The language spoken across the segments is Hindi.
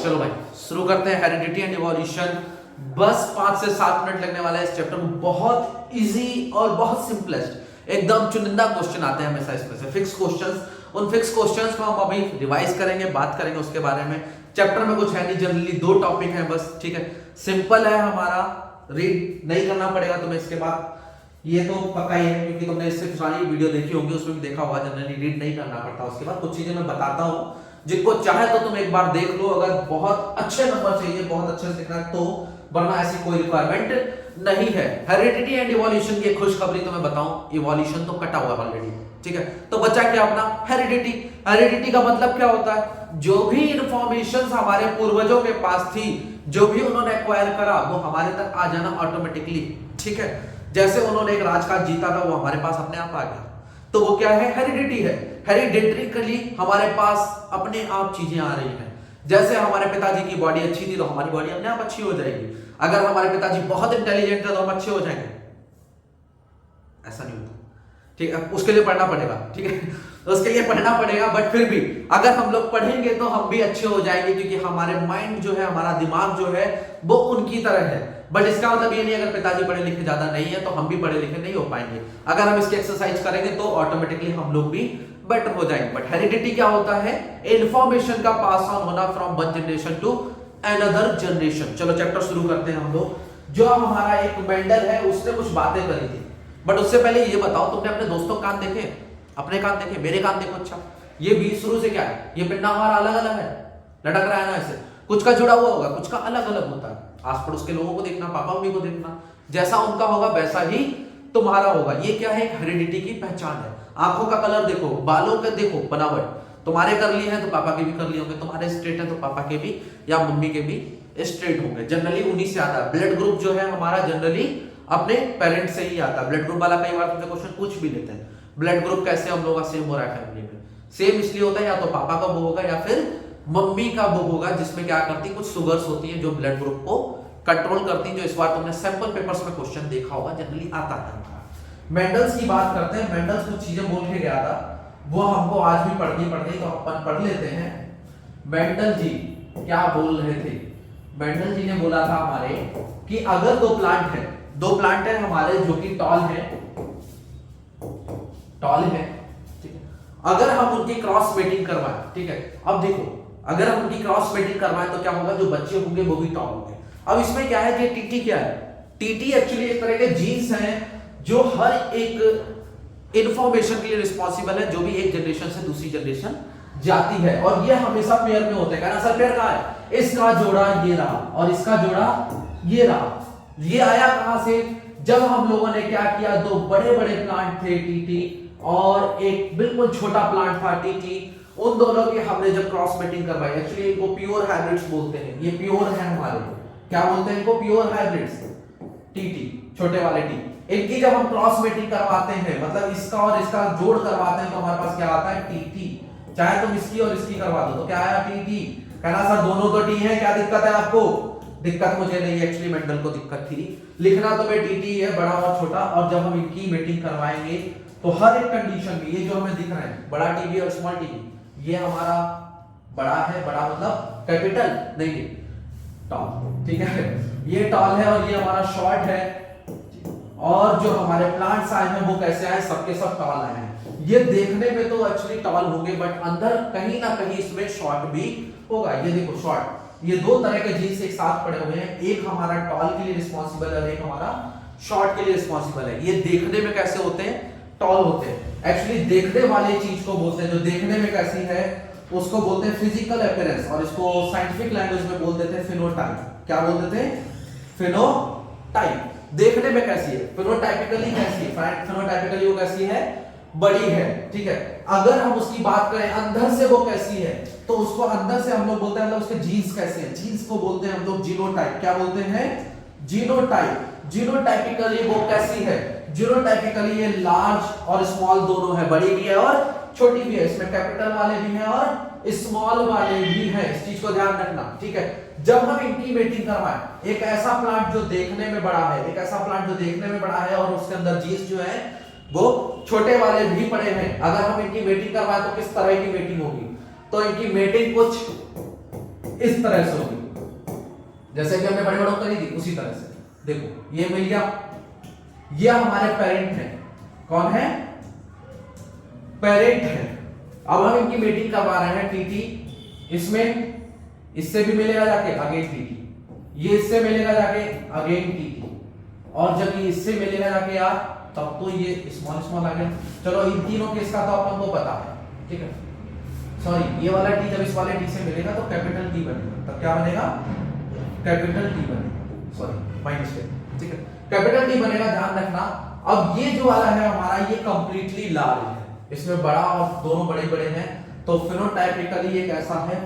चलो भाई शुरू करते हैं हेरिडिटी एंड इवोल्यूशन। बस 5 से 7 मिनट लगने वाला है इस चैप्टर में। बहुत इजी और बहुत सिंपलेस्ट एकदम चुनिंदा क्वेश्चन आते हैं हमेशा इसमें से, फिक्स क्वेश्चंस। उन फिक्स क्वेश्चंस को हम अभी रिवाइज करेंगे, बात करेंगे उसके बारे में। चैप्टर में कुछ है नहीं, जनरली 2 टॉपिक हैं बस, ठीक है। सिंपल है हमारा, रीड नहीं करना पड़ेगा तुम्हें इसके बाद, ये तो पक्का ही है क्योंकि तुमने इससे सारी वीडियो देखी होगी, उसमें भी देखा होगा जनरली रीड नहीं करना पड़ता। उसके बाद कुछ चीजें मैं बताता हूँ, जिनको चाहे तो तुम एक बार देख लो, अगर बहुत अच्छे नंबर चाहिए, बहुत अच्छे से देखना तो, वरना ऐसी कोई रिक्वायरमेंट नहीं है। हेरिडिटी एंड इवोल्यूशन की खुशखबरी तो मैं बताऊं, इवोल्यूशन तो कटा हुआ ऑलरेडी, ठीक है। तो बचा क्या अपना हेरिडिटी। हेरिडिटी का मतलब क्या होता है? जो भी इंफॉर्मेशन हमारे पूर्वजों के पास थी, जो भी उन्होंने एक्वायर करा, वो हमारे तक आ जाना ऑटोमेटिकली, ठीक है। जैसे उन्होंने एक राजकाज जीता था, वो हमारे पास अपने आप आ गया, तो वो क्या है? हेरिडिटी है। हेरिडिटरी हमारे पास अपने आप चीजें आ रही हैं। जैसे हमारे पिताजी की बॉडी अच्छी थी तो हमारी बॉडी अपने आप अच्छी हो जाएगी। अगर हमारे पिताजी बहुत इंटेलिजेंट थे तो हम अच्छे हो जाएंगे, ऐसा नहीं होता, ठीक है। उसके लिए पढ़ना पड़ेगा, ठीक है, उसके लिए पढ़ना पड़ेगा। बट फिर भी अगर हम लोग पढ़ेंगे तो हम भी अच्छे हो जाएंगे, क्योंकि हमारे माइंड जो है, हमारा दिमाग जो है, वो उनकी तरह है। बट इसका मतलब ये नहीं अगर पिताजी पढ़े लिखे ज्यादा नहीं है तो हम भी पढ़े लिखे नहीं हो पाएंगे। अगर हम इसकी एक्सरसाइज करेंगे तो ऑटोमेटिकली हम लोग भी बेटर हो जाएंगे। बट हेरिडिटी क्या होता है? इंफॉर्मेशन का पास ऑन होना from one generation to another generation. चलो चैप्टर शुरू करते हैं हम लोग। जो हमारा एक मेंडल है, उसने कुछ बातें करी थी। बट उससे पहले ये बताओ, तुमने अपने दोस्तों कान देखे? अपने कान देखे? मेरे कान देखो। अच्छा, ये बीच शुरू से क्या है? ये पिंडा हमारा अलग अलग है, लटक रहा है ना ऐसे। कुछ का जुड़ा हुआ होगा, कुछ का अलग अलग होता है। आस पड़ोस के लोगों को देखना, पापा मम्मी को देखना, जैसा उनका होगा वैसा ही तुम्हारा होगा। ये क्या है? हेरिडिटी की पहचान है। आंखों का कलर देखो, बालों के देखो बनावट, तुम्हारे करली है तो पापा के भी करली होंगे, तुम्हारे स्ट्रेट है तो पापा के भी या मम्मी के भी स्ट्रेट होंगे। जनरली उन्हीं से आता है। ब्लड ग्रुप जो है हमारा जनरली अपने पेरेंट्स से ही आता है। ब्लड ग्रुप वाला कई बार तुमसे क्वेश्चन पूछ भी लेते हैं, ब्लड ग्रुप कैसे हम लोग का सेम हो रहा है फैमिली में। सेम इसलिए होता है या तो पापा का वो होगा या फिर मम्मी का वो होगा, जिसमें क्या करती है, कुछ शुगर्स होती हैं जो ब्लड ग्रुप को कंट्रोल करती हैं, जो इस बार तुमने सैंपल पेपर्स में क्वेश्चन देखा होगा, जनरली आता है। मेंडल्स की बात करते हैं। मेंडल्स कुछ चीजें बोल के गया था, वो हमको आज भी पढ़नी पड़ती, तो अपन पढ़ लेते हैं। मेंडल जी क्या बोल रहे थे? मेंडल जी ने बोला था हमारे कि अगर दो प्लांट है हमारे जो कि टॉल है, ठीक है, अगर हम उनकी क्रॉस मेटिंग करवाएं, ठीक है। अब देखो, अगर हम उनकी क्रॉस मेटिंग करवाएं तो क्या होगा? जो बच्चे होंगे वो भी टॉल होंगे। अब इसमें क्या है कि टीटी क्या है? टीटी एक्चुअली एक तरह के जीन्स हैं जो हर एक इंफॉर्मेशन के लिए रिस्पॉन्सिबल है, जो भी एक जनरेशन से दूसरी जनरेशन जाती है। और ये हमेशा पेयर में होते हैं। सर पेयर कहां है? इसका जोड़ा ये रहा और इसका जोड़ा ये रहा। ये आया कहां से? जब हम लोगों ने क्या किया, 2 बड़े बड़े प्लांट थे, टीटी, और एक बिल्कुल छोटा प्लांट था, टीटी। उन दोनों की हमने जब क्रॉस मेटिंग करवाई, एक्चुअली इनको प्योर हाइब्रिड्स बोलते हैं। ये प्योर है हमारे, क्या बोलते हैं इनको? Pure hybrids. टीटी, छोटे वाले टी, इनकी जब हम क्रॉस मेटिंग करवाते हैं, मतलब इसका और इसका जोड़ करवाते हैं, तो हमारे पास क्या आता है? टीटी। चाहे तुम इसकी और इसकी करवा दो तो क्या आया? टीटी। कहना सर दोनों तो टी है, क्या दिक्कत है आपको? दिक्कत मुझे नहीं, एक्चुअली मेंडल को दिक्कत थी। लिखना तो मैं टीटी है, बड़ा और छोटा। और जब हम इनकी मेटिंग करवाएंगे तो हर एक कंडीशन में, ये जो हमें दिख रहा है बड़ा टीबी और स्मॉल टीबी, ये हमारा बड़ा है, बड़ा मतलब कैपिटल नहीं, टॉल, ठीक है। ये टॉल है और ये हमारा शॉर्ट है। और जो हमारे प्लांट्स आए हैं वो कैसे आए? सबके सब टॉल आए हैं। ये देखने में तो एक्चुअली टॉल होंगे, बट अंदर कहीं ना कहीं इसमें शॉर्ट भी होगा। ये देखो शॉर्ट, ये 2 तरह के जीन्स एक साथ पड़े हुए हैं। एक हमारा टॉल के लिए रिस्पॉन्सिबल है और एक हमारा शॉर्ट के लिए रिस्पॉन्सिबल है। ये देखने में कैसे होते हैं? टॉल होते हैं। एक्चुअली देखने वाली चीज को बोलते हैं, जो देखने में कैसी है उसको बोलते हैं फिजिकल अपीयरेंस, और इसको साइंटिफिक लैंग्वेज में बोल देते हैं फिनोटाइप। क्या बोल देते हैं? फिनोटाइप। देखने में कैसी है? फिनोटाइपिकली कैसी है? फिनोटाइपिकली वो कैसी है? बड़ी है, ठीक है। अगर हम उसकी बात करें अंदर से वो कैसी है, तो उसको अंदर से हम लोग बोलते हैं, मतलब उसके जीन्स कैसे हैं, जीन्स को बोलते हैं हम लोग जीनोटाइप। क्या बोलते हैं? जीनोटाइप। जीनोटाइपिकली वो कैसी है? जीनोटाइपिकली ये लार्ज और स्मॉल दोनों है, बड़ी भी है और छोटी भी है। इसमें कैपिटल वाले भी हैं और स्मॉल वाले भी हैं, इस चीज को ध्यान रखना, ठीक है। जब हम इनकी मेटिंग करवाएं, एक ऐसा प्लांट जो देखने में बड़ा है, एक ऐसा प्लांट जो देखने में बड़ा है और उसके अंदर जीन्स जो है वो छोटे वाले भी पड़े हैं, अगर हम इनकी मेटिंग करवाएं तो किस तरह की मेटिंग होगी? तो इनकी मेटिंग कुछ इस तरह से होगी, जैसे कि हमने बड़े बड़ों करी थी उसी तरह से। देखो ये मिल गया, ये हमारे पेरेंट है। कौन है? पेरेंट है। अब हम इनकी मीटिंग करवा रहे हैं टीटी, इसमें इससे भी मिलेगा जाके अगेन टीटी, ये इससे मिलेगा जाके अगेन टीटी, और जब ये इससे मिलेगा जाके यार तब तो ये स्मॉल स्मॉल आ गया। चलो इन तीनों केस का तो अपन को पता है, ठीक है। सॉरी, ये वाला टी जब इस वाले टी से मिलेगा तो कैपिटल टी बनेगा, तब क्या बनेगा? कैपिटल टी बनेगा। सॉरी माय मिस्टेक, ठीक है, कैपिटल टी बनेगा, ध्यान रखना। अब ये जो वाला है हमारा, ये कंप्लीटली लार्ज है, इसमें बड़ा और दोनों बड़े बड़े हैं, तो फिनोटाइपिकली ये कैसा है?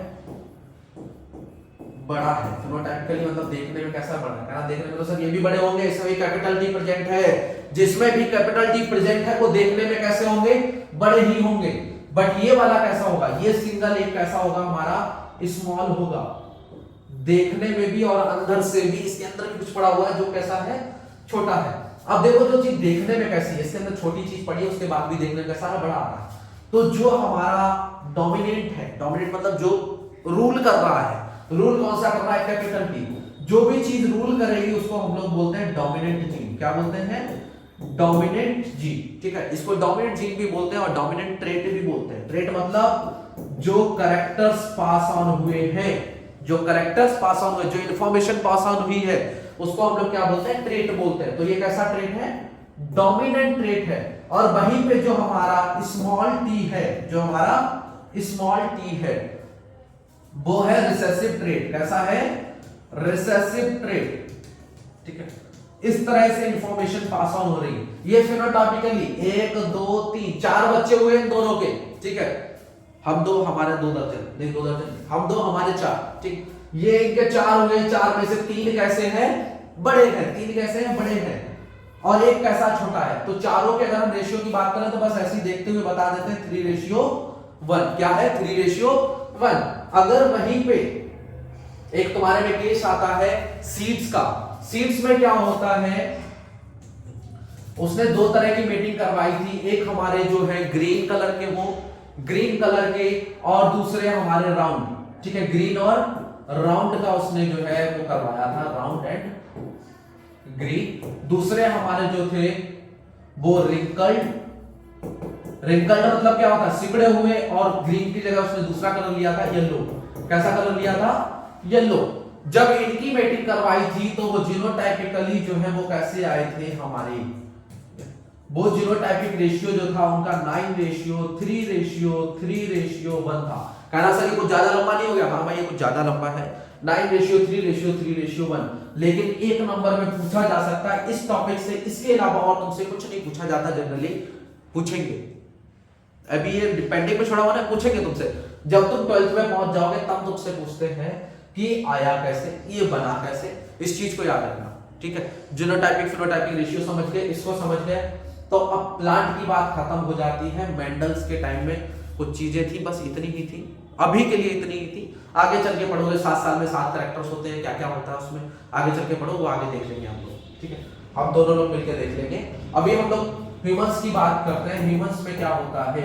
बड़ा है। फिनोटाइपिकली मतलब देखने में कैसा बड़ा है? कहना देखने में तो सर ये भी बड़े होंगे, इसमें भी कैपिटल टी प्रेजेंट है, जिसमें भी कैपिटल टी प्रेजेंट है वो देखने में कैसे होंगे? बड़े ही होंगे। बट ये वाला कैसा होगा? ये सिंगल एक कैसा होगा हमारा? स्मॉल होगा, देखने में भी और अंदर से भी, इसके अंदर भी कुछ पड़ा हुआ है जो कैसा है? छोटा है। अब देखो जो चीज देखने में कैसी है, इसके अंदर छोटी चीज पड़ी है, उसके बाद भी देखने में कैसा है? बड़ा आ रहा है। तो जो हमारा डोमिनेंट है, डोमिनेंट मतलब जो रूल कर रहा है, रूल कौन सा कर रहा है? Capital T. जो भी चीज रूल करेगी उसको हम लोग बोलते हैं डोमिनेंट जीन। क्या बोलते हैं? डोमिनेंट जीन, ठीक है। इसको डोमिनेंट जीन भी बोलते हैं और डोमिनेंट ट्रेट भी बोलते हैं। ट्रेट मतलब जो कैरेक्टर्स पास ऑन हुए हैं, जो कैरेक्टर्स पास ऑन हुए, जो इंफॉर्मेशन पास ऑन हुई है, उसको हम लोग क्या बोलते हैं? ट्रेट बोलते हैं। तो ये कैसा ट्रेट है? डोमिनेंट ट्रेट है। और वहीं पे जो हमारा स्मॉल टी है, जो हमारा स्मॉल टी है, वो है रिसेसिव ट्रेट। कैसा है? रिसेसिव ट्रेट, ठीक है। इस तरह से इंफॉर्मेशन पास ऑन हो रही है। ये फिनोटाइपिकली 1 2 3 4 बच्चे हुए इन दोनों के, ठीक है। हम दो, हमारे 2 दर्जन, नहीं 2 दर्जन, हम 2 हमारे 4, ठीक। ये इनके 4 हुए, 4 में से 3 कैसे हैं? बड़े हैं। 3 कैसे हैं? बड़े हैं। और एक कैसा? छोटा है। तो चारों के अगर हम रेशियो की बात करें तो बस ऐसे ही देखते हुए बता देते हैं 3:1। क्या है? 3:1। अगर वहीं पे एक तुम्हारे में केस आता है सीड्स का, सीड्स में क्या होता है? उसने 2 तरह की मीटिंग करवाई थी, एक हमारे जो है ग्रीन कलर के, वो ग्रीन कलर के, और दूसरे हमारे राउंड, ठीक है। ग्रीन और राउंड का उसने जो है वो करवाया था, राउंड एंड ग्रीन। दूसरे हमारे जो थे वो रिंकल्ड। रिंकल्ड मतलब क्या होता है? सिकुड़े हुए, और ग्रीन की जगह उसने दूसरा कलर लिया था, येलो। कैसा कलर लिया था? येलो। जब इनकी मीटिंग करवाई थी तो वो जीनोटाइपिकली जो है वो कैसे आए थे हमारे? वो जीनोटाइपिक रेशियो जो था उनका 9:3:1 था। कहना सर ये कुछ ज्यादा लंबा नहीं हो गया? हाँ भाई ये कुछ ज्यादा लंबा है, 9:3:3:1। लेकिन एक नंबर में पूछा जा सकता है इस टॉपिक से, इसके अलावा और तुमसे कुछ नहीं पूछा जाता। जनरली पूछेंगे, अभी ये पेंडिंग में छोड़ा हुआ ना, पूछेंगे तुमसे। जब तुम 12th में पहुंच जाओगे तब तुमसे पूछते हैं कि आया कैसे, ये बना कैसे। इस चीज को याद रखना, ठीक है। जीनोटाइपिक फिनोटाइपिक रेशियो समझ गए, इसको समझ गए, तो अब प्लांट की बात खत्म हो जाती है। मेंडल्स के टाइम में कुछ चीजें थी, बस इतनी ही थी, अभी के लिए इतनी ही थी। आगे चल के पढ़ोगे, 7 साल में 7 कैरेक्टर्स होते हैं, क्या क्या होता है उसमें, आगे चल के पढ़ो, वो आगे देख लेंगे हम लोग, ठीक है। हम दोनों लोग मिलकर देख लेंगे। अभी हम लोग ह्यूमंस की बात करते हैं। ह्यूमंस में क्या होता है?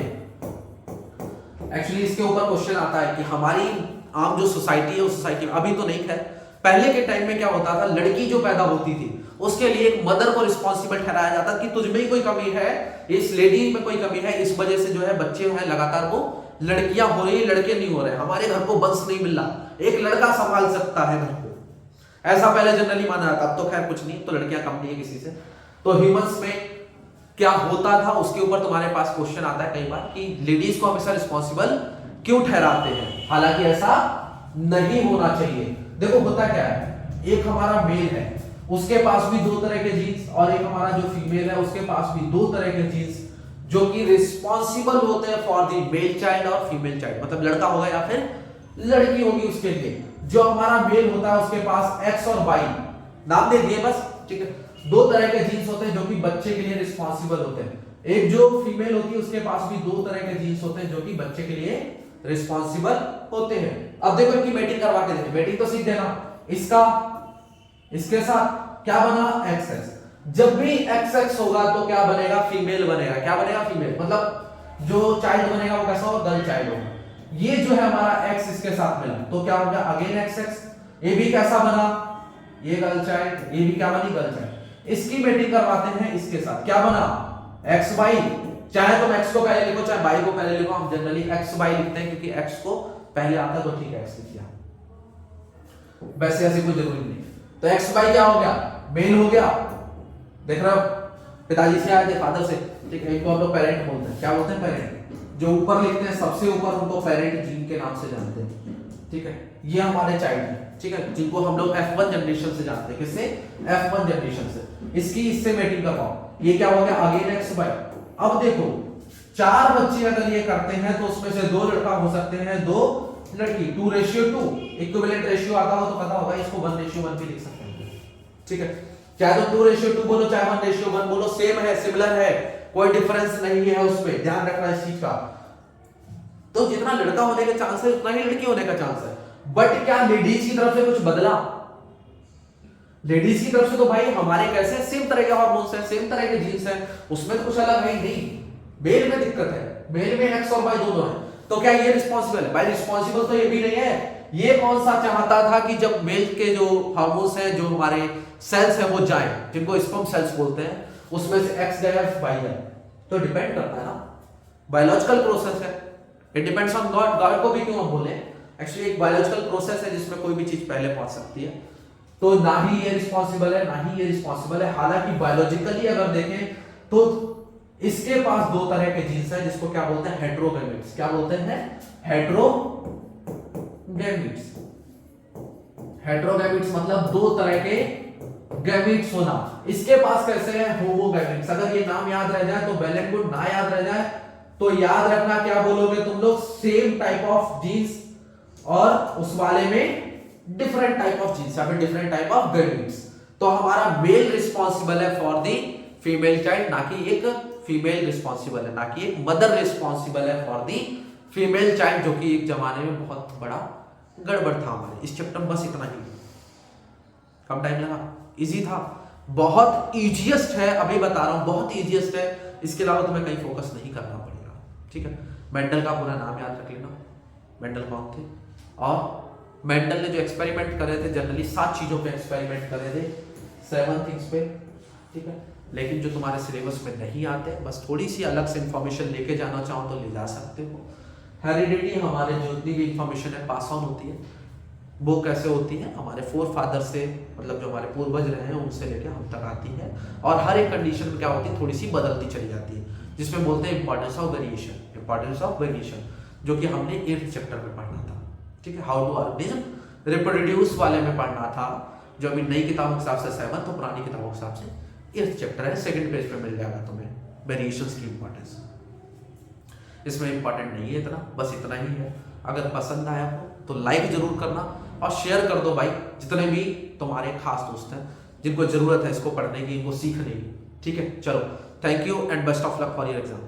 एक्चुअली इसके ऊपर क्वेश्चन आता है कि हमारी आम जो सोसाइटी है, उस सोसाइटी में, अभी तो नहीं है, पहले के टाइम में क्या होता था? लड़की जो पैदा होती थी उसके लिए एक मदर को रिस्पॉन्सिबल ठहराया जाता कि तुझ में ही कोई कमी है, इस लेडी में कोई कमी है, इस वजह से जो है बच्चे हैं लगातार वो लड़कियां हो रही, लड़के नहीं हो रहे, हमारे घर को वंश नहीं मिल रहा, एक लड़का संभाल सकता है घर को, ऐसा पहले जनरली माना जाता। अब तो खैर कुछ नहीं, तो लड़कियां कम नहीं है किसी से। तो ह्यूमंस में क्या होता था उसके ऊपर तुम्हारे पास क्वेश्चन आता है कई बार कि लेडीज को हमेशा रिस्पॉन्सिबल क्यों ठहराते हैं, हालांकि ऐसा नहीं होना चाहिए। देखो होता क्या है, एक हमारा मेल है, उसके पास भी 2 तरह के जीन्स, और एक हमारा जो फीमेल है उसके पास भी 2 तरह के जीन्स, जो कि रिस्पॉन्सिबल होते हैं फॉर द मेल चाइल्ड और फीमेल चाइल्ड, मतलब लड़का होगा या फिर लड़की होगी उसके लिए। जो हमारा मेल होता है उसके पास एक्स और वाई नाम दे दिए बस, ठीक है। 2 तरह के जीन्स होते हैं जो कि बच्चे के लिए रिस्पॉन्सिबल होते हैं। एक जो फीमेल होती है उसके पास भी 2 तरह के जीन्स होते हैं जो कि बच्चे के लिए रिस्पॉन्सिबल होते हैं। अब देखो इनकी मैटिंग करवा के देखो, मैटिंग तो सीख देना। इसका इसके साथ क्या बना? XX। जब भी XX होगा तो क्या बनेगा? फीमेल बनेगा। क्या बनेगा? फीमेल। मतलब जो चाइल्ड बनेगा वो कैसा होगा? गर्ल चाइल्ड होगा। ये जो है हमारा x इसके साथ मिला तो क्या हो गया अगेन x x। ये भी कैसा बना, ये गर्ल चाइल्ड, ये भी क्या बनी गर्ल चाइल्ड। इसकी मेटिंग करवाते हैं इसके साथ, क्या बना x y। चाहे तुम x को पहले लिखो चाहे y को पहले लिखो, हम जनरली x y लिखते हैं क्योंकि x को पहले आता है तो ठीक है x लिख दिया, वैसे ऐसी कोई जरूरी नहीं। तो x y क्या हो गया मेल हो गया, देख रहे हो पिताजी से आए थे फादर से, ठीक है। इनको हम लोग पेरेंट बोलते हैं, क्या बोलते हैं पेरेंट। जो ऊपर लिखते हैं सबसे ऊपर उनको पेरेंट जीन के नाम से जानते हैं, ठीक है। ये हमारे चाइल्ड है, ठीक है, जिनको हम लोग F1 जनरेशन से जानते हैं। किससे F1 जनरेशन से। इसकी इससे मैचिंग करवाओ, ये क्या हो गया अगेन x y। अब देखो 4 बच्चे अगर ये करते हैं तो उसमें से 2 लड़का हो सकते हैं 2 लड़की, 2:2 इक्विवेलेंट रेशियो आता हो तो पता होगा इसको 1:1 भी लिख सकते हैं, ठीक है। चाहे तो 2:2 बोलो चाहे 1:1 बोलो, सेम है सिमिलर है, कोई डिफरेंस नहीं है उसमें, ध्यान रखना इस चीज का। तो जितना लड़का होने का चांस है उतना ही लड़की होने का चांस है। बट क्या लेडीज की तरफ से कुछ बदला? लेडीज की तरफ से तो भाई हमारे कैसे सेम तरह के हार्मोन्स हैं, सेम तरह के जीन्स हैं, उसमें तो कुछ अलग है ही नहीं। मेल में दिक्कत है, मेल में एक्स और वाई दोनों है, तो क्या ये रिस्पॉन्सिबल है? भाई रिस्पॉन्सिबल तो ये भी नहीं है। ये कौन सा चाहता था कि जब मेल के जो हार्मोन्स हैं, जो हमारे सेल्स हैं वो जाए, जिनको स्पर्म सेल्स बोलते हैं, उसमें से एक्स गया वाई जाए, तो डिपेंड करता है ना, बायोलॉजिकल प्रोसेस है, it depends on God. God को भी क्यों हम बोले, एक्चुअली एक बायोलॉजिकल प्रोसेस है जिसमें कोई भी चीज पहले पहुंच सकती है। तो ना ही ये रिस्पॉन्सिबल है ना ही ये रिस्पॉन्सिबल है। हालांकि बायोलॉजिकली अगर देखें तो इसके पास 2 तरह के जीन्स हैं जिसको क्या बोलते हैं हेटेरोगैमेट्स। क्या बोलते हैं हेटेरोगैमेट्स। हेटेरोगैमेट्स मतलब 2 तरह के गैमेट्स होना। इसके पास कैसे है होमोगैमेट्स। अगर ये नाम याद रह जाए तो वेल एंड गुड, ना याद रह जाए तो याद रखना क्या बोलोगे तुम लोग, सेम टाइप ऑफ जीन्स और उस वाले में डिफरेंट टाइप ऑफ जीन्स या फिर डिफरेंट टाइप ऑफ गैमेट्स। तो हमारा मेल रिस्पॉन्सिबल है फॉर द फीमेल चाइल्ड, ना कि एक फीमेल रिस्पॉन्सिबल है, ना कि एक मदर रिस्पॉन्सिबल है फॉर द फीमेल चाइल्ड, जो कि एक जमाने में बहुत बड़ा गड़बड़ था हमारे इस चैप्टर में। बस इतना ही। कम टाइम लगा, इजी था, बहुत इजीएस्ट है, अभी बता रहा हूं बहुत इजीएस्ट है। इसके अलावा तुम्हें कहीं फोकस नहीं करना पड़ेगा, ठीक है। मेंडल का पूरा नाम याद रख लेना, मेंडल कौन थे, और मेंडल ने जो एक्सपेरिमेंट करे थे जनरली 7 चीजों पे एक्सपेरिमेंट करे थे, 7 थिंग्स पे, ठीक है। लेकिन जो तुम्हारे सिलेबस में नहीं आते, बस थोड़ी सी अलग से इंफॉर्मेशन लेके जाना चाहो तो ले जा सकते हो। हेरिडिटी हमारे जो जितनी भी इंफॉर्मेशन है पास ऑन होती है, वो कैसे होती है हमारे 4 फादर से, मतलब जो हमारे पूर्वज रहे हैं उनसे लेके हम तक आती है। और हर एक कंडीशन में क्या होती है थोड़ी सी बदलती चली जाती है, जिसमें बोलते हैं importance of variation. Importance of variation जो कि हमने 8th चैप्टर में पढ़ना था, ठीक है। हाउ टू ऑर्गेनिज्म रिप्रोड्यूस वाले में पढ़ना था, जो अभी नई किताबों के हिसाब से 7th और पुरानी किताबों के हिसाब से 8th चैप्टर है। 2nd पेज पे मिल जाएगा तुम्हें वेरिएशंस की इंपॉर्टेंस। इसमें इंपॉर्टेंट नहीं है इतना, बस इतना ही है। अगर पसंद आया हो तो लाइक जरूर करना और शेयर कर दो भाई, जितने भी तुम्हारे खास दोस्त हैं जिनको जरूरत है इसको पढ़ने की, इनको सीखने की, ठीक है। चलो, thank you and best of luck for your exam.